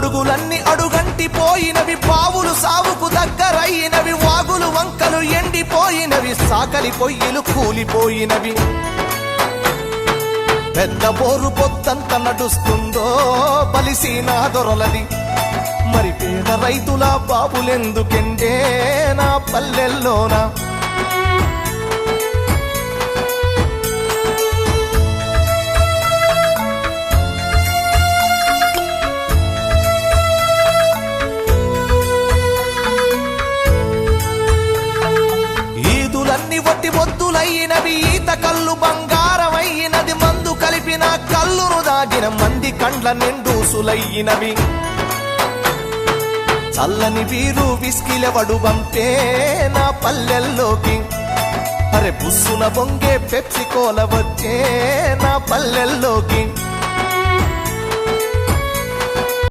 అడుగులన్నీ అడుగంటి పోయినవి, పావులు సావుకు దగ్గరైనవి, వాగులు వంకలు ఎండిపోయినవి, సాకలి పొయ్యిలు కూలిపోయినవి. పెద్ద బోరు పొద్దంత నడుస్తుందో బలిసీనా దొరలది, మరి పేద రైతుల బాబులెందుకెండే నా పల్లెల్లోనా. ఈదులన్నీ వట్టి వద్దులైనవి, ఈత కళ్ళు బంగారమైనది, మందు కలిపిన కళ్ళును దాగిన మంది కండ్ల నిండూసులయ్యినవి. చల్లని వీరు విస్కిలవడు వంపే నా పల్లెల్లోకి, అరే బుస్సున బొంగే పెప్సి కోల వచ్చే నా పల్లెల్లోకి.